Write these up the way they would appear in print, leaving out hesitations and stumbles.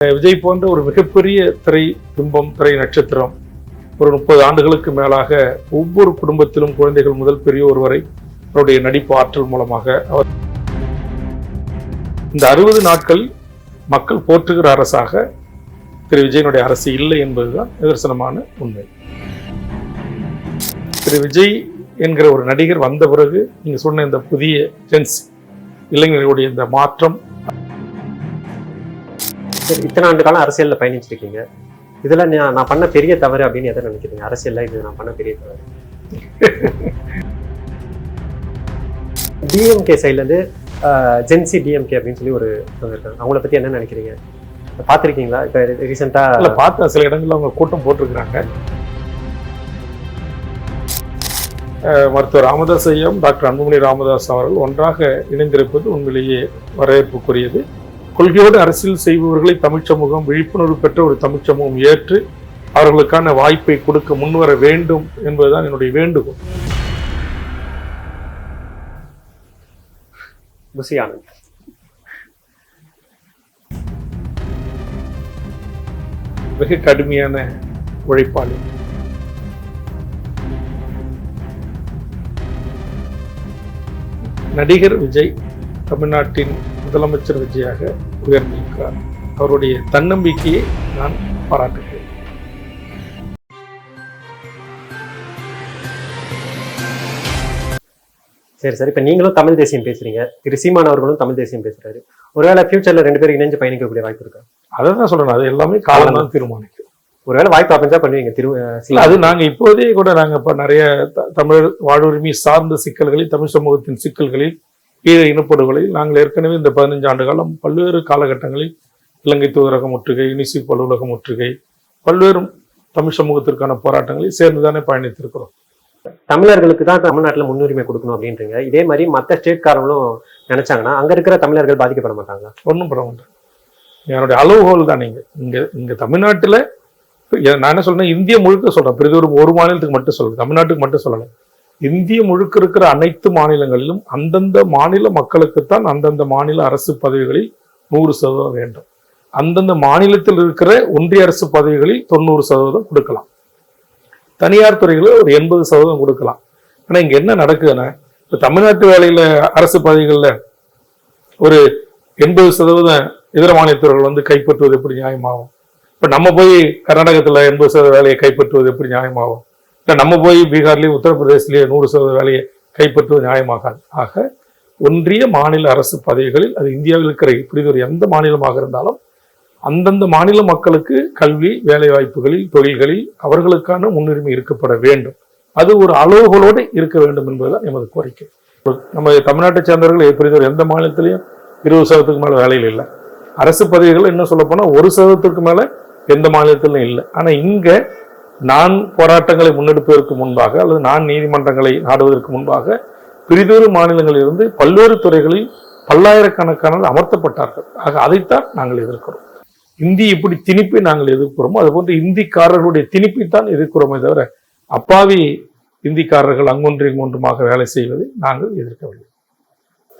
விஜய் போன்ற ஒரு மிகப்பெரிய திரை பிம்பம், திரை நட்சத்திரம் ஒரு 30 ஆண்டுகளுக்கு மேலாக ஒவ்வொரு குடும்பத்திலும் குழந்தைகள் முதல் பெரியோர் வரை அவருடைய நடிப்பு ஆற்றல் மூலமாக அவர் இந்த 60 நாட்கள் மக்கள் போற்றுகிற அரசாக திரு விஜயனுடைய அரசு இல்லை என்பதுதான் நிதர்சனமான உண்மை. திரு விஜய் என்கிற ஒரு நடிகர் வந்த பிறகு நீங்க சொன்ன இந்த புதிய ஜென்ஸ் இளைஞர்களுடைய இந்த மாற்றம். இத்தனை ஆண்டு காலம் அரசியல்ல பயணிச்சிருக்கீங்க, இதுல நான் பண்ண பெரிய தவறு அப்படின்னு எதை நினைக்கிறீங்க? அரசியல்ல இது நான் பண்ண பெரிய தவறு. டிஎம்கே சைட்ல இருந்து ஜென்சி டிஎம்கே அப்படின்னு சொல்லி ஒரு இருக்காங்க, அவங்கள பத்தி என்ன நினைக்கிறீங்க? பார்த்துருக்கீங்களா? இப்போ ரீசெண்டா பார்த்த சில இடங்கள்ல அவங்க கூட்டம் போட்டிருக்கிறாங்க. மருத்துவர் ராமதாஸ் ஐயம், டாக்டர் அன்புமணி ராமதாஸ் அவர்கள் ஒன்றாக இணைந்திருப்பது உண்மையிலேயே வரவேற்புக்குரியது. கொள்கையோடு அரசியல் செய்பவர்களை தமிழ் சமூகம் விழிப்புணர்வு பெற்ற ஒரு தமிழ் சமூகம் ஏற்று அவர்களுக்கான வாய்ப்பை கொடுக்க முன்வர வேண்டும் என்பதுதான் என்னுடைய வேண்டுகோள். மிக கடுமையான உழைப்பாளி. நடிகர் விஜய் தமிழ்நாட்டின் முதலமைச்சர் விஜயாக உயர்ந்திருக்கிறார். அவருடைய தன்னம்பிக்கையை நான் பாராட்டுகிறேன். சரி, இப்ப நீங்களும் தமிழ் தேசியம் பேசுறீங்க, திரு சீமான் அவர்களும் தமிழ் தேசியம் பேசுறாரு. ஒருவேளை ஃபியூச்சர்ல 2 பேரும் இணைஞ்சு பயணிக்கக்கூடிய வாய்ப்பு இருக்கா? அதை தான் சொல்றேன், அது எல்லாமே காலம் தான் தீர்மானிக்கும். ஒருவேளை வாய்ப்பு அமைஞ்சா பண்ணுவீங்க? அது நாங்க இப்போதே கூட நாங்க இப்ப நிறைய தமிழ் வாழ்வுரிமை சார்ந்த சிக்கல்களில், தமிழ் சமூகத்தின் சிக்கல்களில், ஈழ இனப்படுகொலையில் நாங்கள் ஏற்கனவே இந்த 15 ஆண்டு காலம் பல்வேறு காலகட்டங்களில் இலங்கை தூதரக முற்றுகை, யுனிசெஃப் அலுவலக முற்றுகை, பல்வேறு தமிழ் சமூகத்திற்கான போராட்டங்களில் சேர்ந்துதானே பயணித்திருக்கிறோம். தமிழர்களுக்கு தான் தமிழ்நாட்டில் முன்னுரிமை கொடுக்கணும் அப்படின்றீங்க. இதே மாதிரி மற்ற ஸ்டேட்காரங்களும் நினைச்சாங்கன்னா அங்க இருக்கிற தமிழர்கள் பாதிக்கப்பட மாட்டாங்க? ஒன்றும் பட மாட்டாங்க. என்னுடைய அளவுகோல் தான். இங்க தமிழ்நாட்டில் நான் என்ன சொல்றேன், இந்திய முழுக்க சொல்றேன், பெரிதொரு ஒரு மாநிலத்துக்கு மட்டும் சொல்றேன், தமிழ்நாட்டுக்கு மட்டும் சொல்லலை. இந்திய முழுக்க இருக்கிற அனைத்து மாநிலங்களிலும் அந்தந்த மாநில மக்களுக்குத்தான் அந்தந்த மாநில அரசு பதவிகளில் 100% வேண்டும். அந்தந்த மாநிலத்தில் இருக்கிற ஒன்றிய அரசு பதவிகளில் 90% கொடுக்கலாம். தனியார் துறைகளில் ஒரு 80% கொடுக்கலாம். ஆனா இங்க என்ன நடக்குதுன்னா, இப்ப தமிழ்நாட்டு வேலையில அரசு பதவிகளில் ஒரு 80% இதர மாநிலத்தவர்கள் கைப்பற்றுவது எப்படி நியாயமாகும்? இப்ப நம்ம போய் கர்நாடகத்துல 80% வேலையை கைப்பற்றுவது எப்படி நியாயமாகும்? இல்லை நம்ம போய் பீகார்லேயும் உத்தரப்பிரதேசிலேயே 100% வேலையை கைப்பற்றுவது நியாயமாகாது. ஆக ஒன்றிய மாநில அரசு பதவிகளில், அது இந்தியாவில் இருக்கிற இப்படி ஒரு எந்த மாநிலமாக இருந்தாலும் அந்தந்த மாநில மக்களுக்கு கல்வி, வேலை வாய்ப்புகளில், தொழில்களில் அவர்களுக்கான முன்னுரிமை இருக்கப்பட வேண்டும். அது ஒரு அளவுகளோடு இருக்க வேண்டும் என்பதுதான் எமது கோரிக்கை. நம்ம தமிழ்நாட்டை சேர்ந்தவர்கள் எப்படி ஒரு எந்த மாநிலத்திலையும் 20% மேல வேலையில் இல்லை. அரசு பதவிகள் என்ன சொல்ல போனா 1% மேல எந்த மாநிலத்திலும் இல்லை. ஆனா இங்க நான் போராட்டங்களை முன்னெடுப்பதற்கு முன்பாக அல்லது நான் நீதிமன்றங்களை நாடுவதற்கு முன்பாக பிரிதொரு மாநிலங்களில் இருந்து பல்வேறு துறைகளில் பல்லாயிரக்கணக்கான அமர்த்தப்பட்டார்கள். ஆக அதைத்தான் நாங்கள் எதிர்க்கிறோம். இந்தி இப்படி திணிப்பை நாங்கள் எதிர்க்கிறோமோ அதுபோன்று இந்திக்காரர்களுடைய திணிப்பைத்தான் எதிர்க்கிறோமே தவிர அப்பாவி இந்திக்காரர்கள் அங்கொன்று இங்கொன்றுமாக வேலை செய்வதை நாங்கள் எதிர்க்கவில்லை.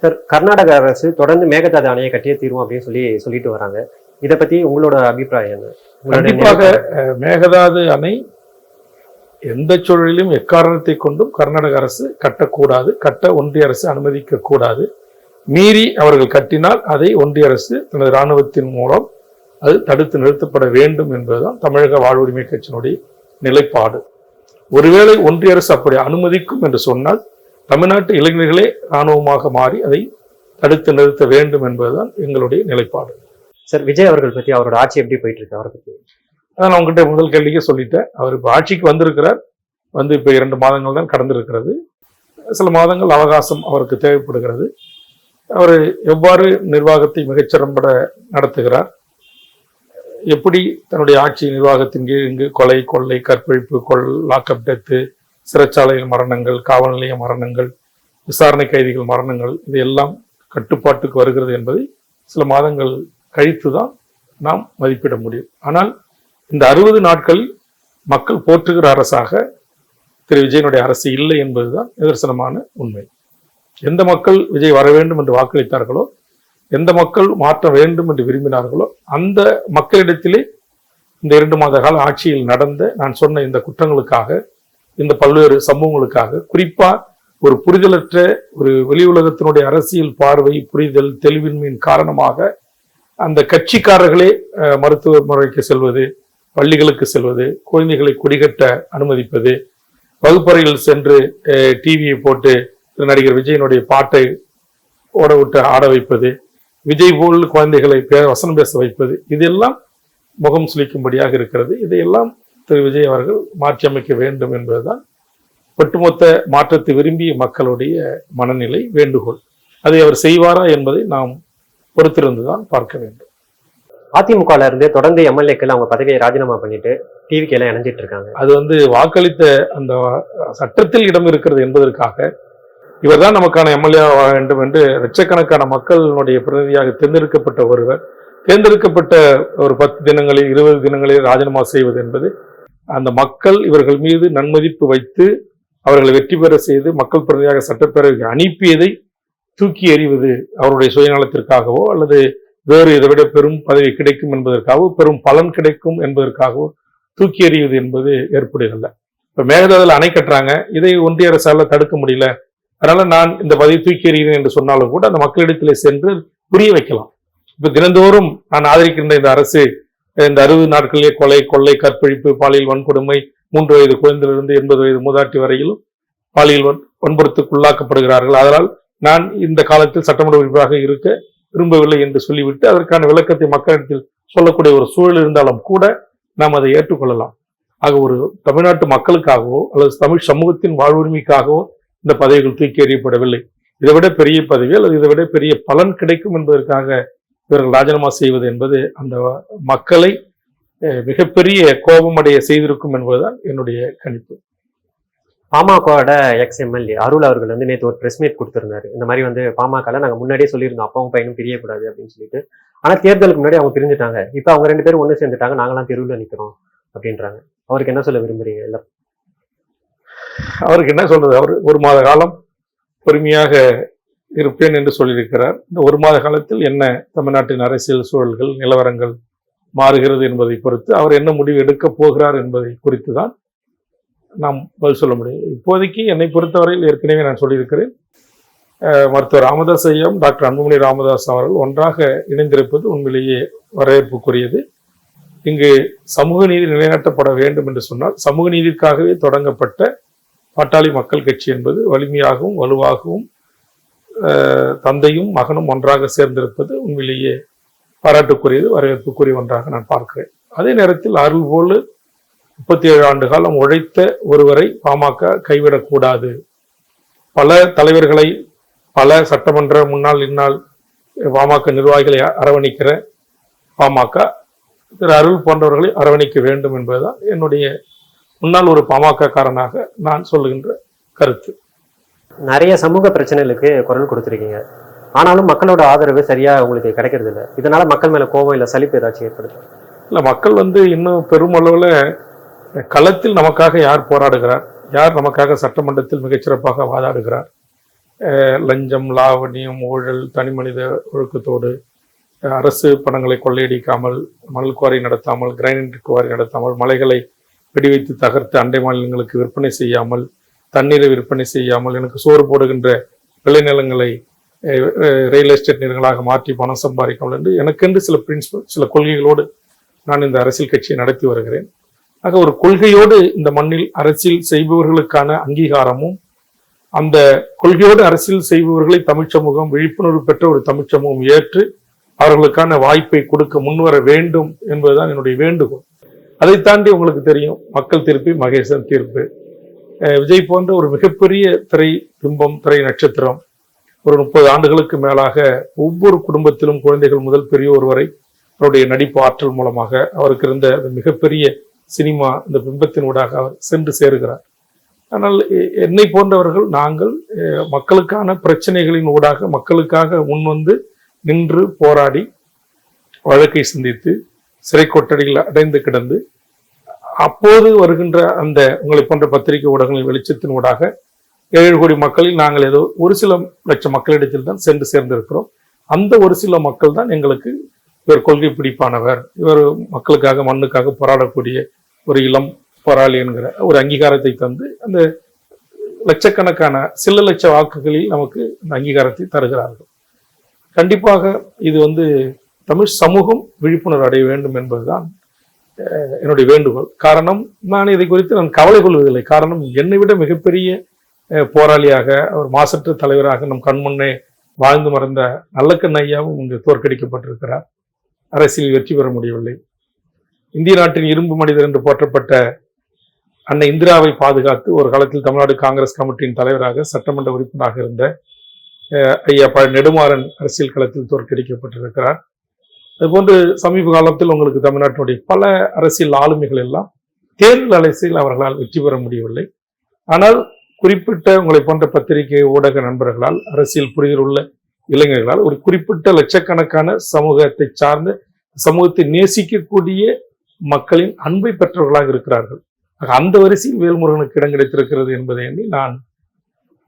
சார், கர்நாடக அரசு தொடர்ந்து மேகதாது அணையை கட்டியே தீர்வும் அப்படின்னு சொல்லிட்டு வராங்க. இதை பத்தி உங்களோட அபிப்பிராயம் என்ன? கண்டிப்பாக மேகதாது அணை எந்த சூழலிலும் எக்காரணத்தை கொண்டும் கர்நாடக அரசு கட்டக்கூடாது, கட்ட ஒன்றிய அரசு அனுமதிக்க கூடாது. மீறி அவர்கள் கட்டினால் அதை ஒன்றிய அரசு தனது இராணுவத்தின் மூலம் அது தடுத்து நிறுத்தப்பட வேண்டும் என்பதுதான் தமிழக வாழ்வுரிமை கட்சியினுடைய நிலைப்பாடு. ஒருவேளை ஒன்றிய அரசு அப்படி அனுமதிக்கும் என்று சொன்னால் தமிழ்நாட்டு இளைஞர்களே இராணுவமாக மாறி அதை தடுத்து நிறுத்த வேண்டும் என்பதுதான் எங்களுடைய நிலைப்பாடு. சார், விஜய் அவர்கள் பத்தி, அவரோட ஆட்சி எப்படி போயிட்டு இருக்கு, அவரை பத்தி? அதான் நான் உங்ககிட்ட முதல் கேள்விக்கே சொல்லிட்டேன். அவர் இப்போ ஆட்சிக்கு வந்திருக்கிறார். இப்போ 2 மாதங்கள் தான் கடந்திருக்கிறது. சில மாதங்கள் அவகாசம் அவருக்கு தேவைப்படுகிறது. அவர் எவ்வாறு நிர்வாகத்தை மிகச்சிறம்பட நடத்துகிறார், எப்படி தன்னுடைய ஆட்சி நிர்வாகத்தின் கீழ் இங்கு கொலை, கொள்ளை, கற்பழிப்பு, லாக்அப் டெத்து, சிறைச்சாலையில் மரணங்கள், காவல் நிலைய மரணங்கள், விசாரணை கைதிகள் மரணங்கள், இதையெல்லாம் கட்டுப்பாட்டுக்கு வருகிறது என்பதை சில மாதங்கள் கழித்துதான் நாம் மதிப்பிட முடியும். ஆனால் இந்த 60 நாட்கள் மக்கள் போற்றுகிற அரசாக திரு விஜயனுடைய அரசு இல்லை என்பதுதான் நிதர்சனமான உண்மை. எந்த மக்கள் விஜய் வர வேண்டும் என்று வாக்களித்தார்களோ எந்த மக்கள் மாற்ற வேண்டும் என்று விரும்பினார்களோ அந்த மக்களிடத்திலே இந்த 2 மாத கால ஆட்சியில் நடந்த நான் சொன்ன இந்த குற்றங்களுக்காக, இந்த பல்வேறு சம்பவங்களுக்காக, குறிப்பா ஒரு புரிதலற்ற ஒரு வெளி உலகத்தினுடைய அரசியல் பார்வை, புரிதல், தெளிவின்மையின் காரணமாக அந்த கட்சிக்காரர்களே மருத்துவ முறைக்கு செல்வது, பள்ளிகளுக்கு செல்வது, குழந்தைகளை குடிகட்ட அனுமதிப்பது, வகுப்பறையில் சென்று டிவியை போட்டு நடிகர் விஜயனுடைய பாட்டை ஓட விட்டு ஆட வைப்பது, விஜய் போல் குழந்தைகளை வசனம் பேச வைப்பது, இதெல்லாம் முகம் சுளிக்கும்படியாக இருக்கிறது. இதையெல்லாம் திரு விஜய் அவர்கள் மாற்றி அமைக்க வேண்டும் என்பதுதான் ஒட்டுமொத்த மாற்றத்தை விரும்பிய மக்களுடைய மனநிலை, வேண்டுகோள். அதை அவர் செய்வாரா என்பதை நாம் பொறுத்திருந்துதான் பார்க்க வேண்டும். அதிமுகல இருந்து தொடர்ந்து எம்எல்ஏக்கள் அவங்க பதவியை ராஜினாமா பண்ணிட்டு டிவிக்கு எல்லாம் இணைஞ்சிட்டு இருக்காங்க. அது வாக்களித்த அந்த சட்டத்தில் இடம் இருக்கிறது என்பதற்காக இவர்தான் நமக்கான எம்எல்ஏ வேண்டும் என்று லட்சக்கணக்கான மக்களுடைய பிரதிநிதியாக தேர்ந்தெடுக்கப்பட்ட ஒருவர் தேர்ந்தெடுக்கப்பட்ட ஒரு 10 தினங்களில் 20 தினங்களில் ராஜினாமா செய்வது என்பது அந்த மக்கள் இவர்கள் மீது நன்மதிப்பு வைத்து அவர்களை வெற்றி பெற செய்து மக்கள் பிரதிநிதியாக சட்டப்பேரவைக்கு அனுப்பியதை தூக்கி எறிவது அவருடைய சுயநலத்திற்காகவோ அல்லது வேறு இதை விட பெரும் பதவி கிடைக்கும் என்பதற்காகவோ பெரும் பலன் கிடைக்கும் என்பதற்காகவோ தூக்கி எறிவது என்பது ஏற்புடையதல்ல. இப்ப மேகதாதுல அணை கட்டுறாங்க, இதை ஒன்றிய அரசால தடுக்க முடியல, அதனால நான் இந்த பதவி தூக்கி எறிகிறேன் என்று சொன்னாலும் கூட அந்த மக்களிடத்திலே சென்று புரிய வைக்கலாம். இப்ப தினந்தோறும் நான் ஆதரிக்கின்ற இந்த அரசு இந்த 60 நாட்களிலே கொலை, கொள்ளை, கற்பழிப்பு, பாலியல் வன்கொடுமை, 3 வயது குழந்தையிலிருந்து 80 வயது மூதாட்டி வரையிலும் பாலியல் வன்புறுத்துக்கு உள்ளாக்கப்படுகிறார்கள். அதனால் நான் இந்த காலத்தில் சட்டமன்ற உறுப்பினராக இருக்க விரும்பவில்லை என்று சொல்லிவிட்டு அதற்கான விளக்கத்தை மக்களிடத்தில் சொல்லக்கூடிய ஒரு சூழல் இருந்தாலும் கூட நாம் அதை ஏற்றுக்கொள்ளலாம். ஆக ஒரு தமிழ்நாட்டு மக்களுக்காகவோ அல்லது தமிழ் சமூகத்தின் வாழ்வுரிமைக்காகவோ இந்த பதவிகள் தூக்கி எறியப்படவில்லை. இதை விட பெரிய பதவி அல்லது இதை விட பெரிய பலன் கிடைக்கும் என்பதற்காக இவர்கள் ராஜினாமா செய்வது என்பது அந்த மக்களை மிகப்பெரிய கோபமடைய செய்திருக்கும் என்பதுதான் என்னுடைய கணிப்பு. பாமகவோட எக்ஸ்-எம்எல்ஏ அருள் அவர்கள் நேற்று ஒரு பிரஸ் மீட் கொடுத்திருந்தாரு. இந்த மாதிரி பாமகல நாங்க முன்னாடியே சொல்லியிருந்தோம் அப்பாவும் பையனும் பிரியக்கூடாது அப்படின்னு சொல்லிட்டு. ஆனா தேர்தலுக்கு முன்னாடி அவங்க பிரிஞ்சுட்டாங்க. இப்ப அவங்க 2 பேரும் ஒண்ணு சேர்ந்துட்டாங்க, நாங்களாம் தெருவில் நிக்கிறோம் அப்படின்றாங்க. அவருக்கு என்ன சொல்ல விரும்புறீங்க? இல்ல அவருக்கு என்ன சொல்றது, அவர் 1 மாத காலம் பொறுமையாக இருப்பேன் என்று சொல்லியிருக்கிறார். இந்த 1 மாத காலத்தில் என்ன தமிழ்நாட்டின் அரசியல் சூழல்கள், நிலவரங்கள் மாறுகிறது என்பதை பொறுத்து அவர் என்ன முடிவு எடுக்க போகிறார் என்பதை குறித்து தான் நாம் பதில் சொல்ல முடியும். இப்போதைக்கு என்னை பொறுத்தவரையில் ஏற்கனவே நான் சொல்லியிருக்கிறேன், மருத்துவர் ராமதாஸ் ஐயாவும் டாக்டர் அன்புமணி ராமதாஸ் அவர்கள் ஒன்றாக இணைந்திருப்பது உண்மையிலேயே வரவேற்புக்குரியது. இங்கு சமூக நீதி நிலைநாட்டப்பட வேண்டும் என்று சொன்னால் சமூக நீதிக்காகவே தொடங்கப்பட்ட பாட்டாளி மக்கள் கட்சி என்பது வலிமையாகவும் வலுவாகவும் தந்தையும் மகனும் ஒன்றாக சேர்ந்திருப்பது உண்மையிலேயே பாராட்டுக்குரியது, வரவேற்புக்குரிய ஒன்றாக நான் பார்க்கிறேன். அதே நேரத்தில் அருள் போல 37 ஆண்டு காலம் உழைத்த ஒருவரை பாமக கைவிடக்கூடாது. பல தலைவர்களை, பல சட்டமன்ற முன்னாள் இந்நாள் பாமக நிர்வாகிகளை அரவணைக்கிற பாமக திரு அருள் போன்றவர்களை அரவணைக்க வேண்டும் என்பதுதான் என்னுடைய முன்னாள் ஒரு பாமக காரனாக நான் சொல்லுகின்ற கருத்து. நிறைய சமூக பிரச்சனைகளுக்கு குரல் கொடுத்துருக்கீங்க, ஆனாலும் மக்களோட ஆதரவு சரியா உங்களுக்கு கிடைக்கிறது இல்லை. இதனால மக்கள் மேல கோபம் இல்லை சலிப்பு ஏதாச்சும் ஏற்படுது? இல்லை, மக்கள் இன்னும் பெருமளவுல களத்தில் நமக்காக யார் போராடுகிறார், யார் நமக்காக சட்டமன்றத்தில் மிகச்சிறப்பாக வாதாடுகிறார், லஞ்சம், லாவணியம், ஊழல், தனிமனித ஒழுக்கத்தோடு அரசு பணங்களை கொள்ளையடிக்காமல், மணல் குவாரி நடத்தாமல், கிரைனைட் குவாரி நடத்தாமல், மலைகளை வெடிவைத்து தகர்த்து அண்டை மாநிலங்களுக்கு விற்பனை செய்யாமல், தண்ணீரை விற்பனை செய்யாமல், எனக்கு சோறு போடுகின்ற விளைநிலங்களை ரியல் எஸ்டேட் நிறுவனங்களாக மாற்றி பணம் சம்பாதிக்காமல் என்று எனக்கென்று சில பிரின்சிபல், சில கொள்கைகளோடு நான் இந்த அரசியல் கட்சியை நடத்தி வருகிறேன். ஆக ஒரு கொள்கையோடு இந்த மண்ணில் அரசியல் செய்பவர்களுக்கான அங்கீகாரமும், அந்த கொள்கையோடு அரசியல் செய்பவர்களை தமிழ் சமூகம், விழிப்புணர்வு பெற்ற ஒரு தமிழ் சமூகம் ஏற்று அவர்களுக்கான வாய்ப்பை கொடுக்க முன்வர வேண்டும் என்பதுதான் என்னுடைய வேண்டுகோள். அதை தாண்டி உங்களுக்கு தெரியும், மக்கள் தீர்ப்பு, மகேசன் தீர்ப்பு, விஜய் போன்ற ஒரு மிகப்பெரிய திரை பிம்பம், திரை நட்சத்திரம், ஒரு 30 ஆண்டுகளுக்கு மேலாக ஒவ்வொரு குடும்பத்திலும் குழந்தைகள் முதல் பெரியோர் வரை அவருடைய நடிப்பு ஆற்றல் மூலமாக அவருக்கு இருந்த மிகப்பெரிய சினிமா, இந்த பிம்பத்தின் ஊடாக அவர் சென்று சேருகிறார். ஆனால் என்னை போன்றவர்கள் நாங்கள் மக்களுக்கான பிரச்சனைகளின் ஊடாக மக்களுக்காக முன்வந்து நின்று போராடி வழக்கை சிந்தித்து சிறை கொட்டடியில் அடைந்து கிடந்து அப்போது வருகின்ற அந்த உங்களை போன்ற பத்திரிகை ஊடகங்களின் வெளிச்சத்தின் ஊடாக 7 கோடி மக்களில் நாங்கள் ஏதோ ஒரு சில லட்சம் மக்களிடத்தில் தான் சென்று சேர்ந்திருக்கிறோம். அந்த ஒரு சில மக்கள் தான் எங்களுக்கு இவர் கொள்கை பிடிப்பானவர், இவர் மக்களுக்காக மண்ணுக்காக போராடக்கூடிய ஒரு இளம் போராளி என்கிற ஒரு அங்கீகாரத்தை தந்து அந்த லட்சக்கணக்கான சில லட்ச வாக்குகளில் நமக்கு இந்த அங்கீகாரத்தை தருகிறார்கள். கண்டிப்பாக இது தமிழ் சமூகம் விழிப்புணர்வு அடைய வேண்டும் என்பதுதான் என்னுடைய வேண்டுகோள். காரணம், நான் இதை குறித்து நான் கவலை கொள்வதில்லை. காரணம், என்னை விட மிகப்பெரிய போராளியாக, ஒரு மாசற்ற தலைவராக நம் கண்முன்னே வாழ்ந்து மறந்த நல்லக்கண் ஐயாவும் இங்கு தோற்கடிக்கப்பட்டிருக்கிறார். அரசியல் வெற்றி பெற முடியவில்லை. இந்திய நாட்டின் இரும்பு மனிதர் என்று போற்றப்பட்ட அன்னை இந்திராவை பாதுகாத்து ஒரு காலத்தில் தமிழ்நாடு காங்கிரஸ் கமிட்டியின் தலைவராக சட்டமன்ற உறுப்பினராக இருந்த ஐயா நெடுமாறன் அரசியல் களத்தில் தோற்கடிக்கப்பட்டிருக்கிறார். அதுபோன்று சமீப காலத்தில் உங்களுக்கு தமிழ்நாட்டினுடைய பல அரசியல் ஆளுமைகள் எல்லாம் தேர்தல் அரசியல் அவர்களால் வெற்றி பெற முடியவில்லை. ஆனால் குறிப்பிட்ட உங்களை போன்ற பத்திரிகை ஊடக நண்பர்களால், அரசியல் புரிதல் உள்ள இளைஞர்களால், ஒரு குறிப்பிட்ட லட்சக்கணக்கான சமூகத்தை சார்ந்த, சமூகத்தை நேசிக்கக்கூடிய மக்களின் அன்பை பெற்றவர்களாக இருக்கிறார்கள். அந்த வரிசையில் வேல்முருகனுக்கு இடம் கிடைத்திருக்கிறது என்பதை எண்ணி நான்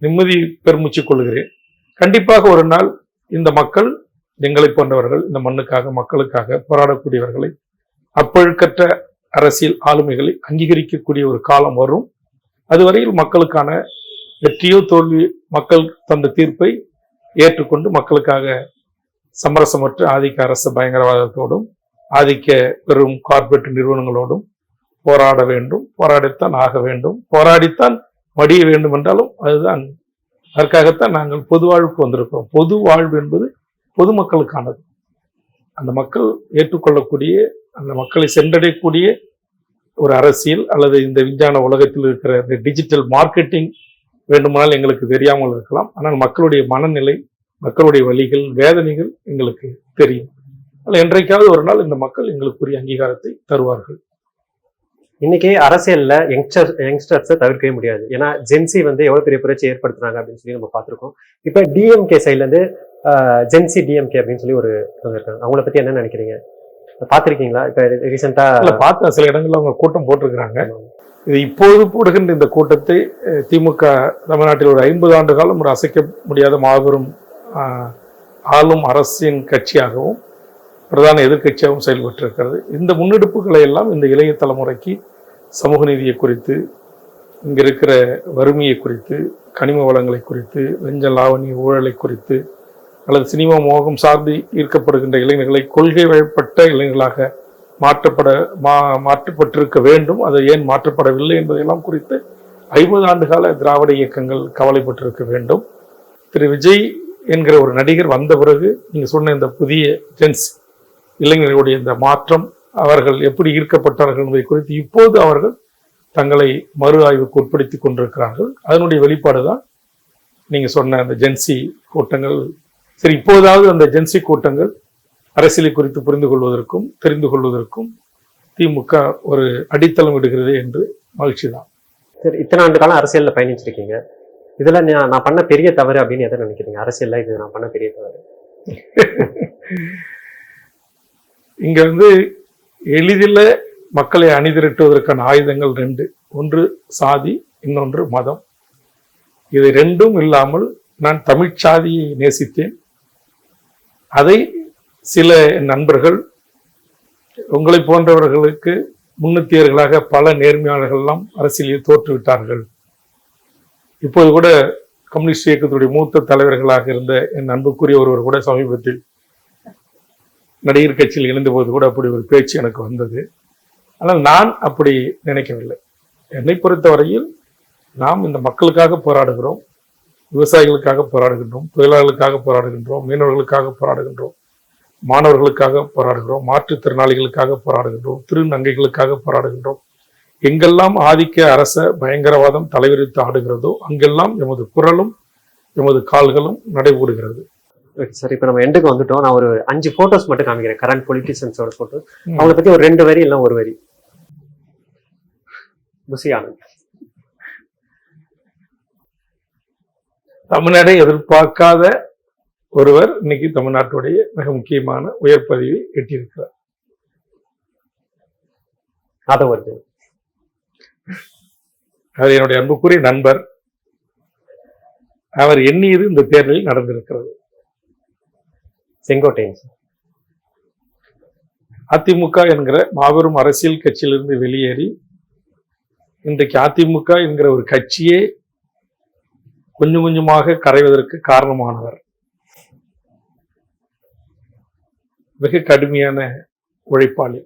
நிம்மதி பெருமூச்சு கொள்கிறேன். கண்டிப்பாக ஒரு நாள் இந்த மக்கள், எங்களை போன்றவர்கள், இந்த மண்ணுக்காக மக்களுக்காக போராடக்கூடியவர்களை, அப்பழுக்கற்ற அரசியல் ஆளுமைகளை அங்கீகரிக்கக்கூடிய ஒரு காலம் வரும். அதுவரையில் மக்களுக்கான வெற்றியோ தோல்வி, மக்கள் தந்த தீர்ப்பை ஏற்றுக்கொண்டு மக்களுக்காக சமரசமற்ற ஆதிக்க அரசு பயங்கரவாதத்தோடும் ஆதிக்க பெரும் கார்ப்பரேட் நிறுவனங்களோடும் போராட வேண்டும். போராடித்தான் ஆக வேண்டும். போராடித்தான் மடிய வேண்டும் என்றாலும் அதுதான், அதற்காகத்தான் நாங்கள் பொது வாழ்வுக்கு வந்திருக்கிறோம். பொது வாழ்வு என்பது பொதுமக்களுக்கானது. அந்த மக்கள் ஏற்றுக்கொள்ளக்கூடிய, அந்த மக்களை சென்றடையக்கூடிய ஒரு அரசியல், அல்லது இந்த விஞ்ஞான உலகத்தில் இருக்கிற இந்த டிஜிட்டல் மார்க்கெட்டிங் வேண்டுமானால் எங்களுக்கு தெரியாமல் இருக்கலாம். ஆனால் மக்களுடைய மனநிலை, மக்களுடைய வலிகள், வேதனைகள் எங்களுக்கு தெரியும். ஆனால் என்றைக்காவது ஒரு நாள் இந்த மக்கள் எங்களுக்குரிய அங்கீகாரத்தை தருவார்கள். இன்னைக்கு அரசியல்ல யங்ஸ்டர்ஸை தவிர்க்கவே முடியாது. ஏன்னா ஜென்சி எவ்வளவு பெரிய புரட்சி ஏற்படுத்துறாங்க அப்படின்னு சொல்லி நம்ம பார்த்திருக்கோம். இப்ப டிஎம்கே சைட்ல இருந்து ஜென்சி டிஎம்கே அப்படின்னு சொல்லி ஒரு இருக்காங்க. அவங்கள பத்தி என்ன நினைக்கிறீங்க? பாத்திருக்கீங்களா? இப்ப ரீசெண்டா பார்த்த சில இடங்கள்ல அவங்க கூட்டம் போட்டிருக்கிறாங்க. இது இப்போது போடுகின்ற இந்த கூட்டத்தை திமுக தமிழ்நாட்டில் ஒரு 50 ஆண்டு காலம் ஒரு அசைக்க முடியாத மாபெரும் ஆளும் அரசின் கட்சியாகவும் பிரதான எதிர்கட்சியாகவும் செயல்பட்டிருக்கிறது. இந்த முன்னெடுப்புகளை எல்லாம் இந்த இளைய தலைமுறைக்கு சமூக நீதியை குறித்து, இங்க இருக்கிற வறுமையை குறித்து, கனிம வளங்களை குறித்து, லஞ்ச லாவணி ஊழலை குறித்து, அல்லது சினிமா மோகம் சார்ந்து ஈர்க்கப்படுகின்ற இளைஞர்களை கொள்கை வயப்பட்ட இளைஞர்களாக மாற்றப்பட்டிருக்க வேண்டும். அது ஏன் மாற்றப்படவில்லை என்பதையெல்லாம் குறித்து 50 ஆண்டு கால திராவிட இயக்கங்கள் கவலைப்பட்டிருக்க வேண்டும். திரு விஜய் என்கிற ஒரு நடிகர் வந்த பிறகு நீங்க சொன்ன இந்த புதிய ஜென்ஸ் இளைஞர்களுடைய இந்த மாற்றம், அவர்கள் எப்படி ஈர்க்கப்பட்டார்கள் என்பதை குறித்து இப்போது அவர்கள் தங்களை மறு ஆய்வுக்கு உட்படுத்திக் கொண்டிருக்கிறார்கள். அதனுடைய வெளிப்பாடுதான் நீங்க சொன்ன அந்த ஜென்சி கூட்டங்கள். சரி, இப்போதாவது அந்த ஜென்சி கூட்டங்கள் அரசியலை குறித்து புரிந்து கொள்வதற்கும் தெரிந்து கொள்வதற்கும் திமுக ஒரு அடித்தளம் இடுகிறது என்று மகிழ்ச்சி தான். சரி, இத்தனை ஆண்டு காலம் அரசியல்ல பயணிச்சிருக்கீங்க. இதுல நான் பண்ண பெரிய தவறு அப்படின்னு எதை நினைக்கிறீங்க? அரசியல்ல இது நான் பண்ண பெரிய தவறு. இங்க எளிதில் மக்களை அணிதிரட்டுவதற்கான ஆயுதங்கள் 2. ஒன்று சாதி, இன்னொன்று மதம். இது 2ம் இல்லாமல் நான் தமிழ் சாதியை நேசித்தேன். அதை சில நண்பர்கள், உங்களை போன்றவர்களுக்கு முன்னித்தியர்களாக பல நேர்மையாளர்கள்லாம் அரசியலில் தோற்றுவிட்டார்கள். இப்போது கூட கம்யூனிஸ்ட் இயக்கத்துடைய மூத்த தலைவர்களாக இருந்த என் அன்புக்குரிய ஒருவர் கூட சமீபத்தில் நடிகர் கட்சியில் இணைந்தபோது கூட அப்படி ஒரு பேச்சு எனக்கு வந்தது. ஆனால் நான் அப்படி நினைக்கவில்லை. என்னை பொறுத்தவரையில் நாம் இந்த மக்களுக்காக போராடுகிறோம், விவசாயிகளுக்காக போராடுகின்றோம், தொழிலாளர்களுக்காக போராடுகின்றோம், மீனவர்களுக்காக போராடுகின்றோம், மாணவர்களுக்காக போராடுகிறோம், மாற்றுத்திறனாளிகளுக்காக போராடுகின்றோம், திருநங்கைகளுக்காக போராடுகின்றோம். எங்கெல்லாம் ஆதிக்க அரச பயங்கரவாதம் தலைவிரித்து ஆடுகிறதோ அங்கெல்லாம் எமது குரலும் எமது கால்களும் நடைபோடுகிறது. சரி, இப்ப நம்ம எண்டுக்கு வந்துட்டோம். நான் ஒரு 5 போட்டோஸ் மட்டும் காமிக்கிறேன், கரண்ட் பொலிட்டிஷியன்ஸோட போட்டோ. அவங்களை பத்தி ஒரு 2 வரி இல்ல ஒரு வரி. புசி ஆனந்த். தமிழ்நாடை எதிர்பார்க்காத ஒருவர் இன்னைக்கு தமிழ்நாட்டுடைய மிக முக்கியமான உயர் பதவியை எட்டியிருக்கிறார். அவர் என்னுடைய அன்புக்குரிய நண்பர். அவர் எண்ணியது இந்த தேர்தலில் நடந்திருக்கிறது. செங்கோட்டையன் சார். அதிமுக என்கிற மாபெரும் அரசியல் கட்சியிலிருந்து வெளியேறி இன்றைக்கு அதிமுக என்கிற ஒரு கட்சியே கொஞ்சம் கொஞ்சமாக கரைவதற்கு காரணமானவர். மிக கடுமையான உழைப்பாளி.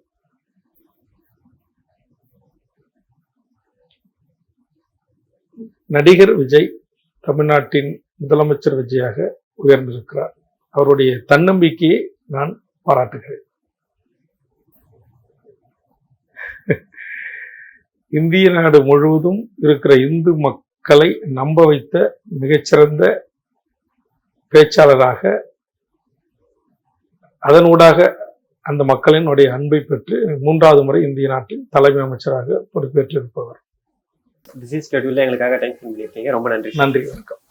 நடிகர் விஜய் தமிழ்நாட்டின் முதலமைச்சர் விஜயாக உயர்ந்திருக்கிறார். அவருடைய தன்னம்பிக்கையை நான் பாராட்டுகிறேன். இந்திய நாடு முழுவதும் இருக்கிற இந்து மக்களை நம்ப வைத்த மிகச்சிறந்த பேச்சாளராக, அதனூடாக அந்த மக்களினுடைய அன்பை பெற்று 3வது முறை இந்திய நாட்டின் தலைமை அமைச்சராக பொறுப்பேற்றிருப்பவர். பிஸி ஸ்கெடியூல்ல எங்களுக்காக டைம் ஸ்பெண்ட் பண்ணியிருக்கீங்க. ரொம்ப நன்றி. நன்றி, வணக்கம்.